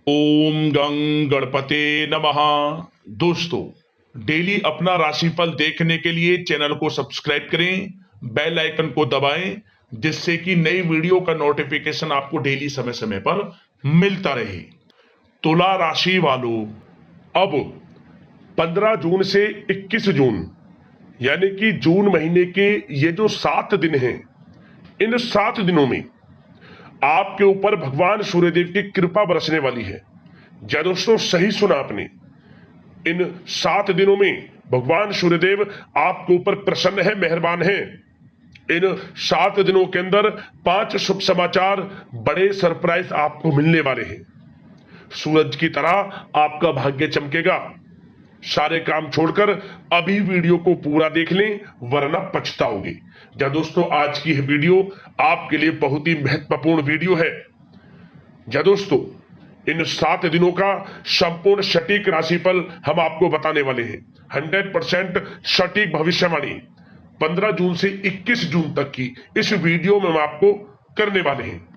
ओम गं गणपते नमः। दोस्तों, डेली अपना राशिफल देखने के लिए चैनल को सब्सक्राइब करें, बेल आइकन को दबाएं, जिससे कि नई वीडियो का नोटिफिकेशन आपको डेली समय समय पर मिलता रहे। तुला राशि वालों, अब 15 जून से 21 जून यानी कि जून महीने के ये जो 7 दिन हैं, इन 7 दिनों में आपके ऊपर भगवान सूर्यदेव की कृपा बरसने वाली है। क्या दोस्तों, सही सुना आपने। इन 7 दिनों में भगवान सूर्यदेव आपके ऊपर प्रसन्न है, मेहरबान है। इन 7 दिनों के अंदर 5 शुभ समाचार, बड़े सरप्राइज आपको मिलने वाले हैं। सूरज की तरह आपका भाग्य चमकेगा। सारे काम छोड़कर अभी वीडियो को पूरा देख लें, वरना पछताओगे। क्या दोस्तों, आज की यह वीडियो आपके लिए बहुत ही महत्वपूर्ण वीडियो है। क्या दोस्तों, इन 7 दिनों का संपूर्ण सटीक राशिफल हम आपको बताने वाले हैं। 100% सटीक भविष्यवाणी 15 जून से 21 जून तक की इस वीडियो में हम आपको करने वाले हैं।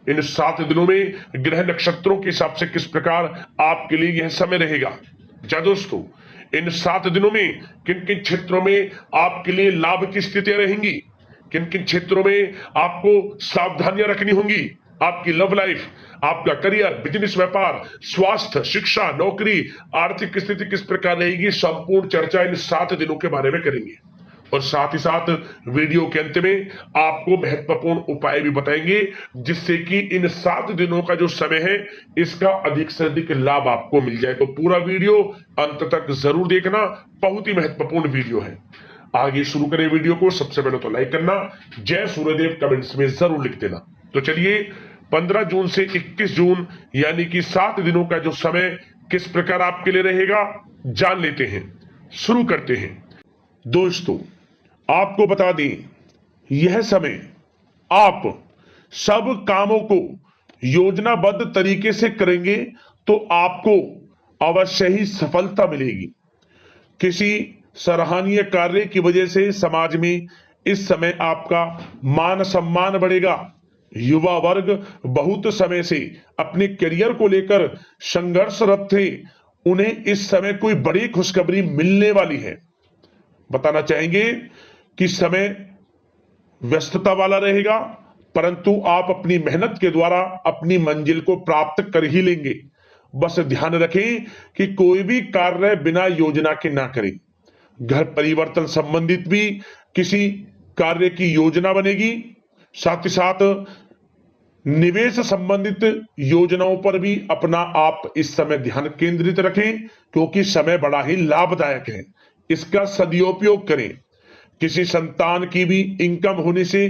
इन 7 दिनों में ग्रह नक्षत्रों के हिसाब से किस प्रकार आपके लिए यह समय रहेगा। क्या दोस्तों, इन 7 दिनों में किन किन क्षेत्रों में आपके लिए लाभ की स्थितियां रहेंगी, किन किन क्षेत्रों में आपको सावधानियां रखनी होंगी। आपकी लव लाइफ, आपका करियर, बिजनेस, व्यापार, स्वास्थ्य, शिक्षा, नौकरी, आर्थिक स्थिति किस प्रकार रहेगी, संपूर्ण चर्चा इन 7 दिनों के बारे में करेंगे। और साथ ही साथ वीडियो के अंत में आपको महत्वपूर्ण उपाय भी बताएंगे, जिससे कि इन 7 दिनों का जो समय है, इसका अधिक से अधिक लाभ आपको मिल जाए। तो पूरा वीडियो अंत तक जरूर देखना, बहुत ही महत्वपूर्ण वीडियो है। आगे शुरू करें वीडियो को। सबसे पहले तो लाइक करना, जय सूर्यदेव कमेंट्स में जरूर लिख देना। तो चलिए, 15 जून से 21 जून यानी कि 7 दिनों का जो समय किस प्रकार आपके लिए रहेगा, जान लेते हैं। शुरू करते हैं। दोस्तों, आपको बता दें, यह समय आप सब कामों को योजनाबद्ध तरीके से करेंगे तो आपको अवश्य ही सफलता मिलेगी। किसी सराहनीय कार्य की वजह से समाज में इस समय आपका मान सम्मान बढ़ेगा। युवा वर्ग बहुत समय से अपने करियर को लेकर संघर्षरत थे, उन्हें इस समय कोई बड़ी खुशखबरी मिलने वाली है। बताना चाहेंगे कि समय व्यस्तता वाला रहेगा, परंतु आप अपनी मेहनत के द्वारा अपनी मंजिल को प्राप्त कर ही लेंगे। बस ध्यान रखें कि कोई भी कार्य बिना योजना के ना करें। घर परिवर्तन संबंधित भी किसी कार्य की योजना बनेगी। साथ ही साथ निवेश संबंधित योजनाओं पर भी अपना आप इस समय ध्यान केंद्रित रखें, क्योंकि समय बड़ा ही लाभदायक है। इसका सदुपयोग करें। किसी संतान की भी इनकम होने से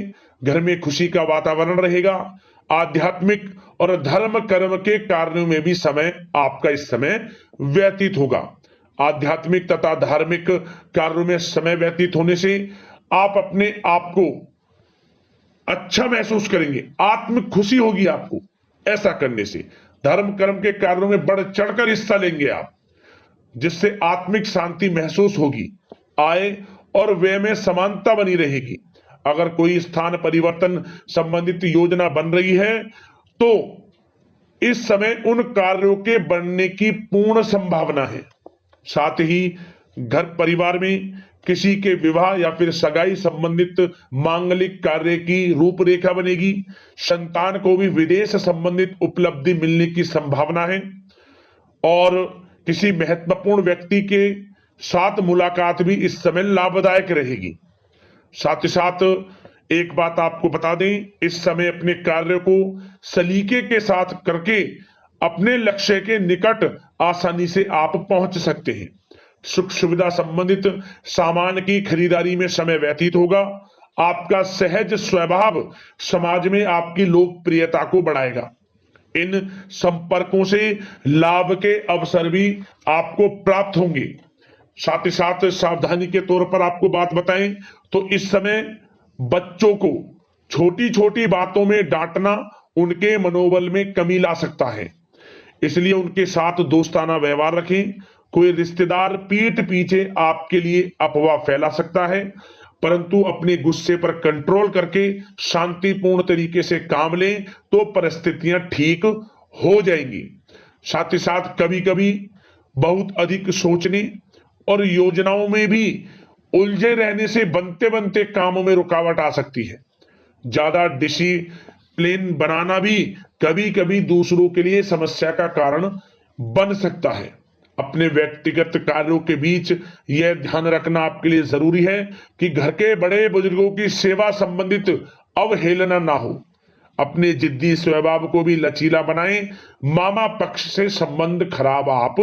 घर में खुशी का वातावरण रहेगा। आध्यात्मिक और धर्म कर्म के कार्यों में भी समय आपका इस समय व्यतीत होगा। आध्यात्मिक तथा धार्मिक कार्यों में समय व्यतीत होने से आप अपने आप को अच्छा महसूस करेंगे, आत्मिक खुशी होगी आपको। ऐसा करने से धर्म कर्म के कार्यों में बढ़ चढ़कर हिस्सा लेंगे आप, जिससे आत्मिक शांति महसूस होगी। आय और व्यय में समानता बनी रहेगी। अगर कोई स्थान परिवर्तन संबंधित योजना बन रही है तो इस समय उन कार्यों के बनने की पूर्ण संभावना है। साथ ही घर परिवार में किसी के विवाह या फिर सगाई संबंधित मांगलिक कार्य की रूपरेखा बनेगी। संतान को भी विदेश संबंधित उपलब्धि मिलने की संभावना है। और किसी महत्वपूर्ण व्यक्ति के साथ मुलाकात भी इस समय लाभदायक रहेगी। साथ ही साथ एक बात आपको बता दें, इस समय अपने कार्य को सलीके के साथ करके अपने लक्ष्य के निकट आसानी से आप पहुंच सकते हैं। सुख सुविधा संबंधित सामान की खरीदारी में समय व्यतीत होगा। आपका सहज स्वभाव समाज में आपकी लोकप्रियता को बढ़ाएगा। इन संपर्कों से लाभ के अवसर भी आपको प्राप्त होंगे। साथ ही साथ सावधानी के तौर पर आपको बात बताएं तो इस समय बच्चों को छोटी छोटी बातों में डांटना उनके मनोबल में कमी ला सकता है, इसलिए उनके साथ दोस्ताना व्यवहार रखें। कोई रिश्तेदार पीठ पीछे आपके लिए अफवाह फैला सकता है, परंतु अपने गुस्से पर कंट्रोल करके शांतिपूर्ण तरीके से काम लें तो परिस्थितियां ठीक हो जाएंगी। साथ ही साथ कभी कभी बहुत अधिक सोचने और योजनाओं में भी उलझे रहने से बनते बनते कामों में रुकावट आ सकती है। ज्यादा डिसिप्लिन बनाना भी कभी कभी दूसरों के लिए समस्या का कारण बन सकता है। अपने व्यक्तिगत कार्यों के बीच यह ध्यान रखना आपके लिए जरूरी है कि घर के बड़े बुजुर्गों की सेवा संबंधित अवहेलना ना हो। अपने जिद्दी स्वभाव को भी लचीला बनाएं। मामा पक्ष से संबंध खराब आप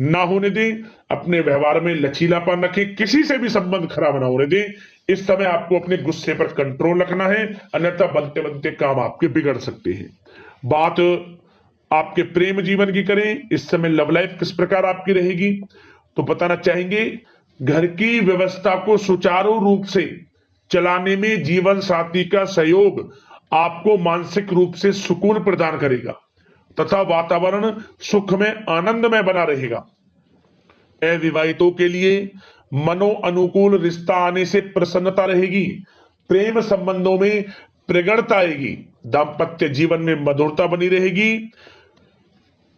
ना होने दें। अपने व्यवहार में लचीलापन रखें, किसी से भी संबंध खराब ना होने दें। इस समय आपको अपने गुस्से पर कंट्रोल रखना है, अन्यथा बनते बनते काम आपके बिगड़ सकते हैं। बात आपके प्रेम जीवन की करें, इस समय लव लाइफ किस प्रकार आपकी रहेगी, तो बताना चाहेंगे घर की व्यवस्था को सुचारू रूप से चलाने में जीवन साथी का सहयोग आपको मानसिक रूप से सुकून प्रदान करेगा तथा वातावरण सुख में आनंदमय बना रहेगा। अविवाहितों के लिए मनो अनुकूल रिश्ता आने से प्रसन्नता रहेगी। प्रेम संबंधों में प्रगड़ता आएगी। दाम्पत्य जीवन में मधुरता बनी रहेगी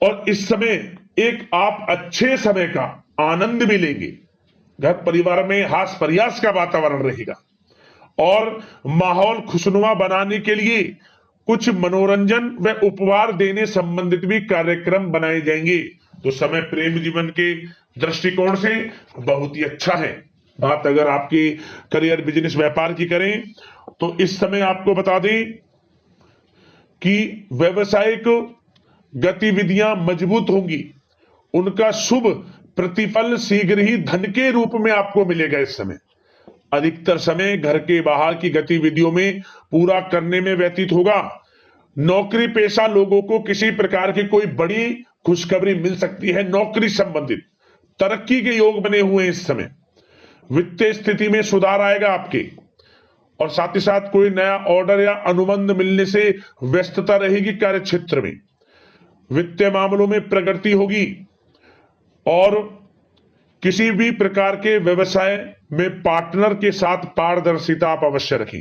और इस समय एक आप अच्छे समय का आनंद भी लेंगे। घर परिवार में हास प्रयास का वातावरण रहेगा और माहौल खुशनुमा बनाने के लिए कुछ मनोरंजन व उपहार देने संबंधित भी कार्यक्रम बनाए जाएंगे। तो समय प्रेम जीवन के दृष्टिकोण से बहुत ही अच्छा है। बात अगर आपकी करियर बिजनेस व्यापार की करें तो इस समय आपको बता दें कि व्यवसायिक गतिविधियां मजबूत होंगी। उनका शुभ प्रतिफल शीघ्र ही धन के रूप में आपको मिलेगा। इस समय अधिकतर समय घर के बाहर की गतिविधियों में पूरा करने में व्यतीत होगा। नौकरी पेशा लोगों को किसी प्रकार की कोई बड़ी खुशखबरी मिल सकती है। नौकरी संबंधित तरक्की के योग बने हुए हैं इस समय। वित्तीय स्थिति में सुधार आएगा आपके और साथ ही साथ कोई नया ऑर्डर या अनुबंध मिलने से व्यस्तता रहेगी। कार्य क्षेत्र में वित्तीय मामलों में प्रगति होगी और किसी भी प्रकार के व्यवसाय में पार्टनर के साथ पारदर्शिता आप अवश्य रखें।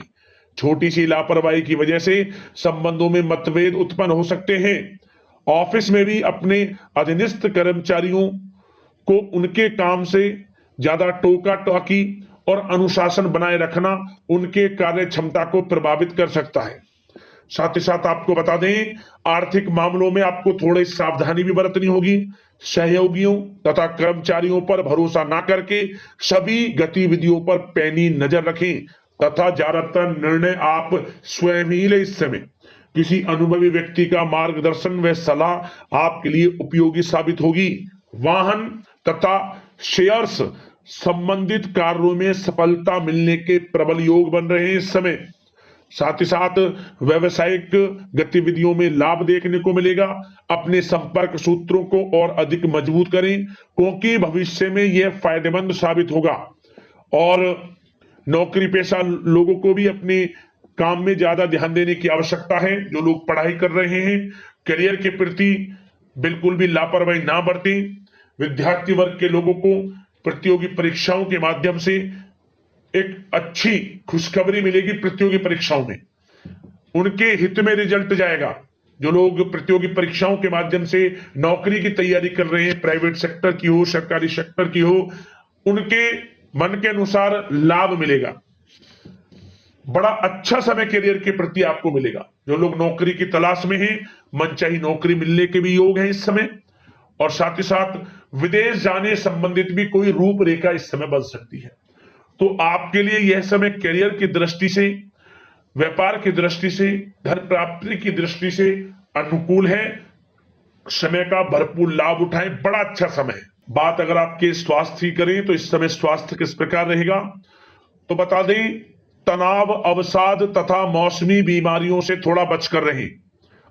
छोटी सी लापरवाही की वजह से संबंधों में मतभेद उत्पन्न हो सकते हैं। ऑफिस में भी अपने अधीनस्थ कर्मचारियों को उनके काम से ज्यादा टोका टाकी और अनुशासन बनाए रखना उनके कार्य क्षमता को प्रभावित कर सकता है। साथ ही साथ आपको बता दें आर्थिक मामलों में आपको थोड़ी सावधानी भी बरतनी होगी। सहयोगियों तथा कर्मचारियों पर भरोसा ना करके सभी गतिविधियों पर पैनी नजर रखें तथा ज्यादातर निर्णय आप स्वयं ही लें। इस समय किसी अनुभवी व्यक्ति का मार्गदर्शन व सलाह आपके लिए उपयोगी साबित होगी। वाहन तथा शेयर्स संबंधित कार्यों में सफलता मिलने के प्रबल योग बन रहे हैं इस समय। साथ ही साथ व्यवसायिक गतिविधियों में लाभ देखने को मिलेगा। अपने संपर्क सूत्रों को और अधिक मजबूत करें क्योंकि भविष्य में यह फायदेमंद साबित होगा। और नौकरी पेशा लोगों को भी अपने काम में ज्यादा ध्यान देने की आवश्यकता है। जो लोग पढ़ाई कर रहे हैं करियर के प्रति बिल्कुल भी लापरवाही ना बरतें। विद्यार्थी वर्ग के लोगों को प्रतियोगी परीक्षाओं के माध्यम से एक अच्छी खुशखबरी मिलेगी। प्रतियोगी परीक्षाओं में उनके हित में रिजल्ट जाएगा। जो लोग प्रतियोगी परीक्षाओं के माध्यम से नौकरी की तैयारी कर रहे हैं, प्राइवेट सेक्टर की हो सरकारी सेक्टर की हो, उनके मन के अनुसार लाभ मिलेगा। बड़ा अच्छा समय करियर के प्रति आपको मिलेगा। जो लोग नौकरी की तलाश में हैं मनचाही नौकरी मिलने के भी योग हैं इस समय। और साथ ही साथ विदेश जाने संबंधित भी कोई रूपरेखा इस समय बन सकती है। तो आपके लिए यह समय करियर की दृष्टि से, व्यापार की दृष्टि से, धन प्राप्ति की दृष्टि से अनुकूल है। समय का भरपूर लाभ उठाएं, बड़ा अच्छा समय है। बात अगर आपके स्वास्थ्य की करें तो इस समय स्वास्थ्य किस प्रकार रहेगा, तो बता दें तनाव, अवसाद तथा मौसमी बीमारियों से थोड़ा बचकर रहें।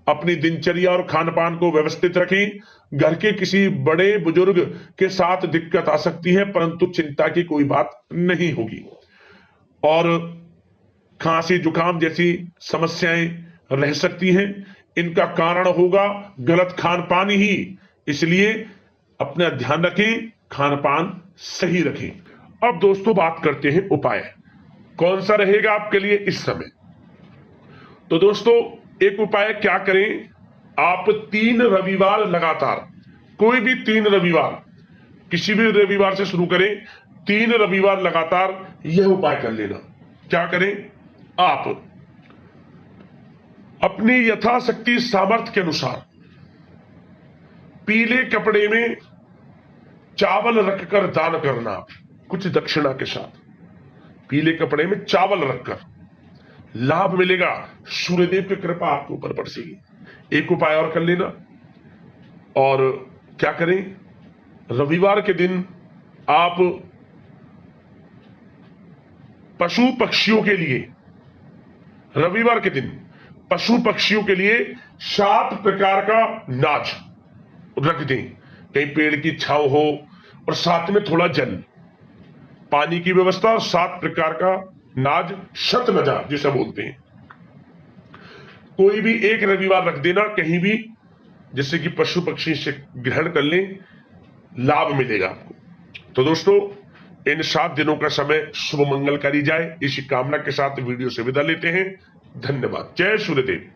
अपनी दिनचर्या और खान पान को व्यवस्थित रखें। घर के किसी बड़े बुजुर्ग के साथ दिक्कत आ सकती है परंतु चिंता की कोई बात नहीं होगी। और खांसी जुकाम जैसी समस्याएं रह सकती हैं। इनका कारण होगा गलत खान पान ही। इसलिए अपना ध्यान रखें, खान पान सही रखें। अब दोस्तों बात करते हैं उपाय कौन सा रहेगा आपके लिए इस समय। तो दोस्तों एक उपाय क्या करें, आप 3 रविवार लगातार कोई भी 3 रविवार, किसी भी रविवार से शुरू करें, 3 रविवार लगातार यह उपाय कर लेना। क्या करें? आप अपनी यथाशक्ति सामर्थ्य के अनुसार पीले कपड़े में चावल रखकर दान करना, कुछ दक्षिणा के साथ पीले कपड़े में चावल रखकर, लाभ मिलेगा, सूर्यदेव की कृपा आपके ऊपर बरसेगी। एक उपाय और कर लेना। और क्या करें? रविवार के दिन आप पशु पक्षियों के लिए, रविवार के दिन पशु पक्षियों के लिए 7 प्रकार का नाज रख दें। कहीं पेड़ की छांव हो और साथ में थोड़ा जल, पानी की व्यवस्था, 7 प्रकार का नाज, शतनजा जिसे बोलते हैं, कोई भी एक रविवार रख देना कहीं भी, जिससे कि पशु पक्षी से ग्रहण कर लें, लाभ मिलेगा आपको। तो दोस्तों, इन 7 दिनों का समय शुभ मंगलकारी जाए, इसी कामना के साथ वीडियो से विदा लेते हैं। धन्यवाद। जय सूर्यदेव।